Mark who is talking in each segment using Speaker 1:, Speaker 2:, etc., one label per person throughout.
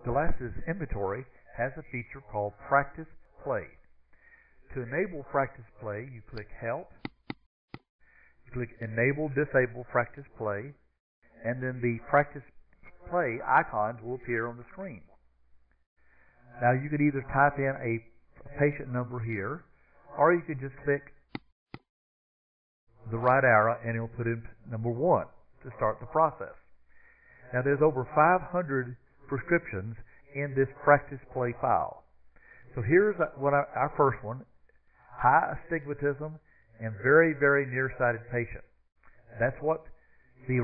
Speaker 1: Glasses inventory has a feature called Practice Play. To enable Practice Play, you click Help, you click Enable Disable Practice Play, and then the Practice Play icons will appear on the screen. Now you could either type in a patient number here, or you could just click the right arrow and it'll put in number 1 to start the process. Now there's over 500 prescriptions in this Practice Play file. So here's our first one, high astigmatism and very, very nearsighted patient. That's what the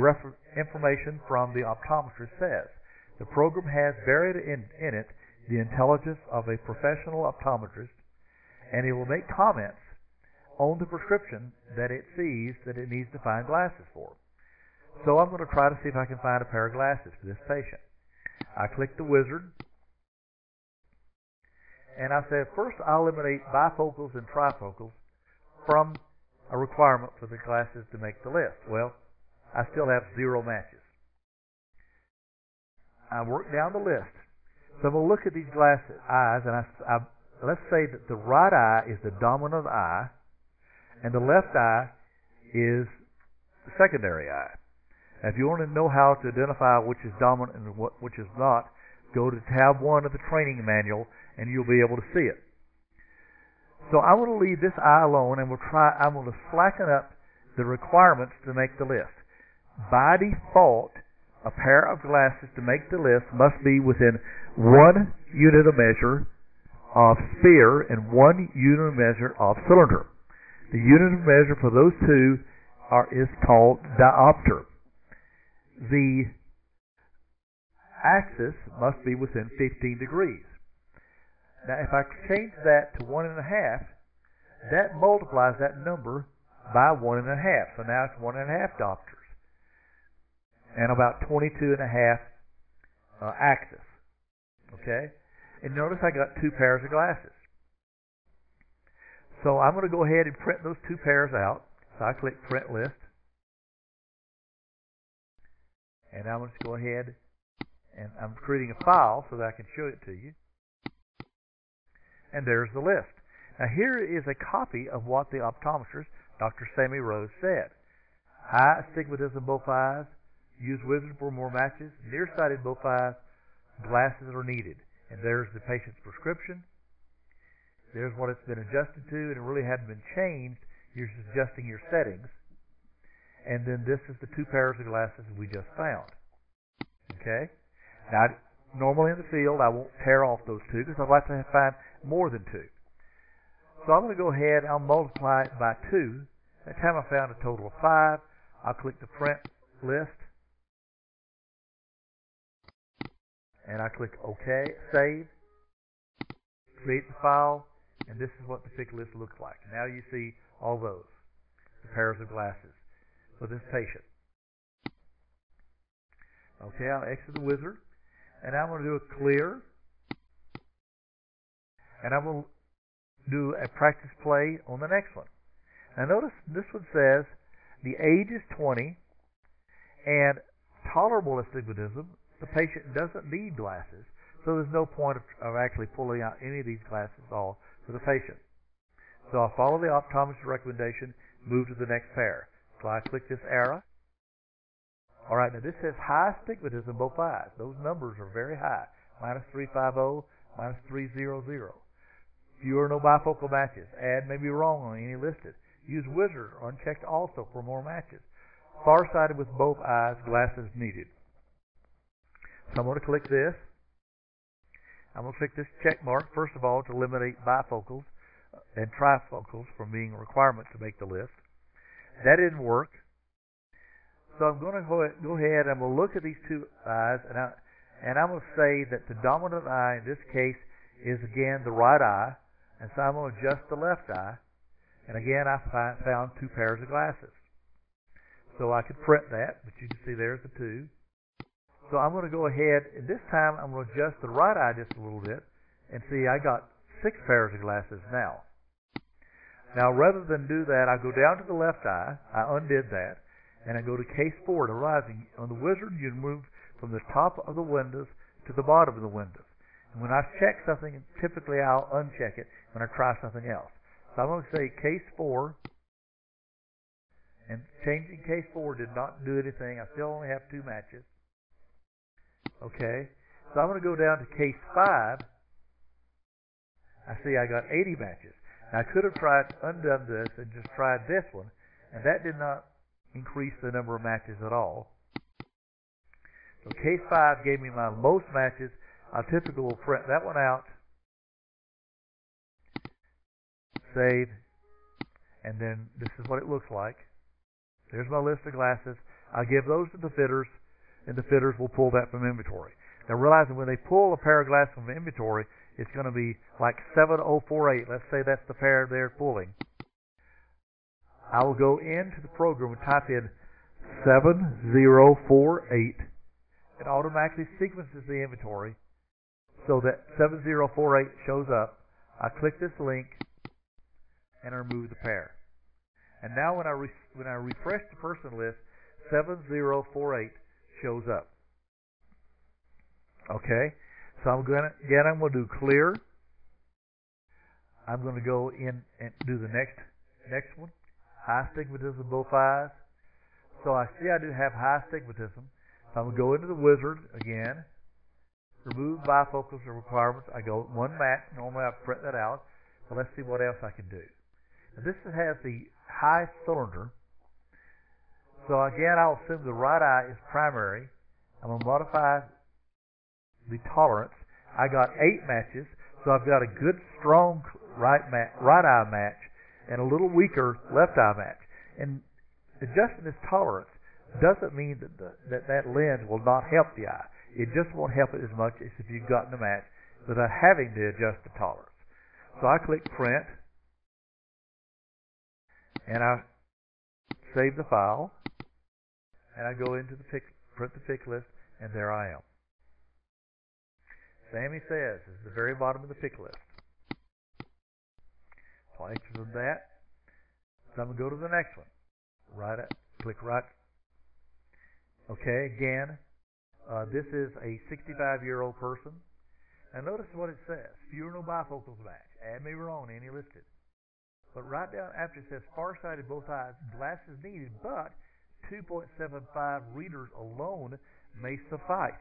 Speaker 1: information from the optometrist says. The program has buried in it the intelligence of a professional optometrist, and it will make comments on the prescription that it sees that it needs to find glasses for. So I'm going to try to see if I can find a pair of glasses for this patient. I click the wizard, and I said first I'll eliminate bifocals and trifocals from a requirement for the glasses to make the list. Well, I still have 0 matches. I work down the list. So I'm going to look at these glasses eyes, and let's say that the right eye is the dominant eye, and the left eye is the secondary eye. Now, if you want to know how to identify which is dominant and which is not, go to tab 1 of the training manual, and you'll be able to see it. So I'm going to leave this eye alone, and I'm going to slacken up the requirements to make the list. By default, a pair of glasses to make the list must be within 1 unit of measure of sphere and 1 unit of measure of cylinder. The unit of measure for those two is called diopter. The axis must be within 15 degrees. Now, if I change that to 1.5, that multiplies that number by 1.5. So now it's 1.5 diopters, and about 22.5 axis. Okay? And notice I got 2 pairs of glasses. So I'm going to go ahead and print those 2 pairs out. So I click Print List. And I'm going to go ahead and I'm creating a file so that I can show it to you. And there's the list. Now here is a copy of what the optometrist, Dr. Sammy Rose, said. High astigmatism both eyes. Use wizard for more matches. Nearsighted both eyes. Glasses are needed. And there's the patient's prescription. There's what it's been adjusted to, and it really hadn't been changed. You're just adjusting your settings. And then this is the 2 pairs of glasses we just found. Okay? Now, normally in the field, I won't tear off those 2 because I'd like to find more than 2. So I'm going to go ahead, I'll multiply it by 2. That time I found a total of 5. I'll click the Print List. And I click OK, Save, create the file, and this is what the pick list looks like. Now you see all those, the pairs of glasses for this patient. Okay, I'll exit the wizard, and I'm going to do a clear, and I'm going to do a Practice Play on the next one. Now notice this one says the age is 20, and tolerable astigmatism. The patient doesn't need glasses, so there's no point of actually pulling out any of these glasses at all for the patient. So I'll follow the optometrist's recommendation, move to the next pair. So I click this arrow. All right, now this says high astigmatism both eyes. Those numbers are very high. -350, -300. Few or no bifocal matches. Add may be wrong on any listed. Use wizard or unchecked also for more matches. Farsighted with both eyes, glasses needed. So I'm going to click this. I'm going to click this check mark, first of all, to eliminate bifocals and trifocals from being a requirement to make the list. That didn't work. So I'm going to go ahead and I'm going to look at these 2 eyes, and I'm going to say that the dominant eye in this case is, again, the right eye. And so I'm going to adjust the left eye. And again, I found 2 pairs of glasses. So I could print that, but you can see there's the 2. So I'm going to go ahead, and this time I'm going to adjust the right eye just a little bit, and see I got 6 pairs of glasses now. Now rather than do that, I go down to the left eye, I undid that, and I go to case 4, the rising. On the wizard, you move from the top of the windows to the bottom of the windows. And when I check something, typically I'll uncheck it when I try something else. So I'm going to say case 4, and changing case 4 did not do anything. I still only have 2 matches. Okay, so I'm going to go down to case 5. I see I got 80 matches. Now, I could have undone this and just tried this one, and that did not increase the number of matches at all. So case 5 gave me my most matches. I typically will print that one out, save, and then this is what it looks like. There's my list of glasses. I'll give those to the fitters, and the fitters will pull that from inventory. Now, realizing when they pull a pair of glasses from inventory, it's going to be like 7048. Let's say that's the pair they're pulling. I will go into the program and type in 7048. It automatically sequences the inventory so that 7048 shows up. I click this link and I remove the pair. And now when I refresh the person list, 7048 shows up. Okay, so I'm going to do clear. I'm going to go in and do the next one. High astigmatism, both eyes. So I see I do have high astigmatism. So I'm going to go into the wizard again. Remove bifocals requirements. I go one match. Normally I print that out. So let's see what else I can do. Now this has the high cylinder. So again, I'll assume the right eye is primary. I'm going to modify the tolerance. I got 8 matches, so I've got a good, strong right eye match and a little weaker left eye match. And adjusting this tolerance doesn't mean that lens will not help the eye. It just won't help it as much as if you've gotten a match without having to adjust the tolerance. So I click print, and I save the file, and I go into the print the pick list, and there I am. Sammy Says is the very bottom of the pick list. So I enter that. So I'm going to go to the next one. Click right. Okay, again, this is a 65-year-old person. And notice what it says. Fewer no bifocals match. Add me wrong, any listed. But right down after it says farsighted both eyes, glasses needed, but 2.75 readers alone may suffice.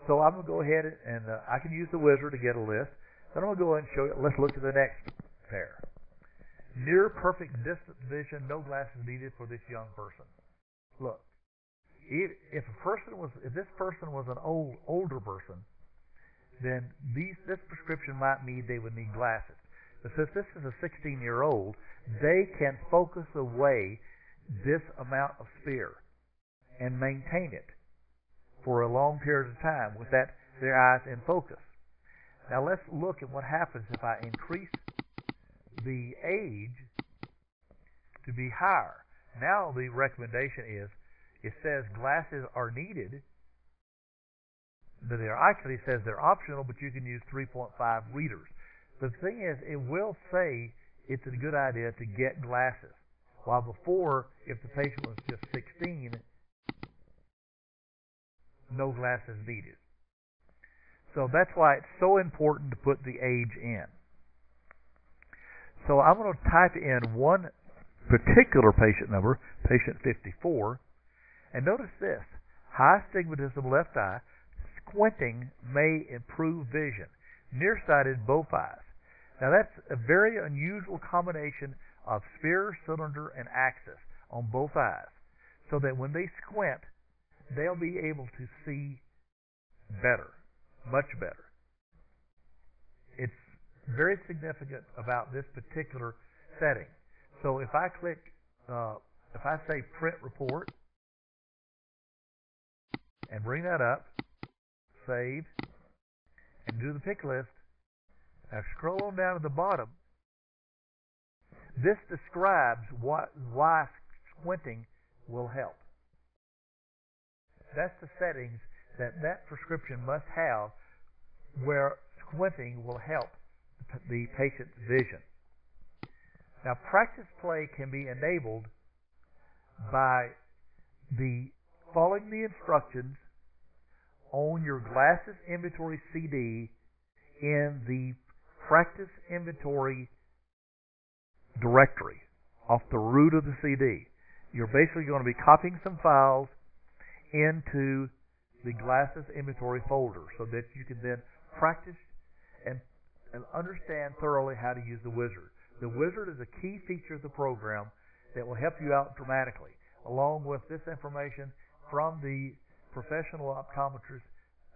Speaker 1: So I'm going to go ahead and I can use the wizard to get a list. Then I'm going to go ahead and show you. Let's look at the next pair. Near perfect distant vision, no glasses needed for this young person. Look, if this person was an older person, then this prescription might mean they would need glasses. But since this is a 16-year-old, they can focus away this amount of sphere and maintain it for a long period of time with their eyes in focus. Now let's look at what happens if I increase the age to be higher. Now the recommendation is, it says glasses are needed, but it actually says they're optional, but you can use 3.5 readers. The thing is, it will say it's a good idea to get glasses, while before, if the patient was just 16, no glasses needed. So that's why it's so important to put the age in. So I'm going to type in one particular patient number, patient 54, and notice this. High astigmatism left eye, squinting may improve vision. Nearsighted both eyes. Now that's a very unusual combination of sphere, cylinder, and axis on both eyes, so that when they squint, they'll be able to see better, much better. It's very significant about this particular setting. So if I click, if I say print report, and bring that up, save, and do the pick list, now scroll on down to the bottom. This describes why squinting will help. That's the settings that prescription must have where squinting will help the patient's vision. Now, practice play can be enabled by following the instructions on your Glasses Inventory CD in the Practice Inventory directory off the root of the CD. You're basically going to be copying some files into the Glasses Inventory folder so that you can then practice and understand thoroughly how to use the wizard. The wizard is a key feature of the program that will help you out dramatically, along with this information from the professional optometrist,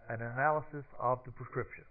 Speaker 1: an analysis of the prescription.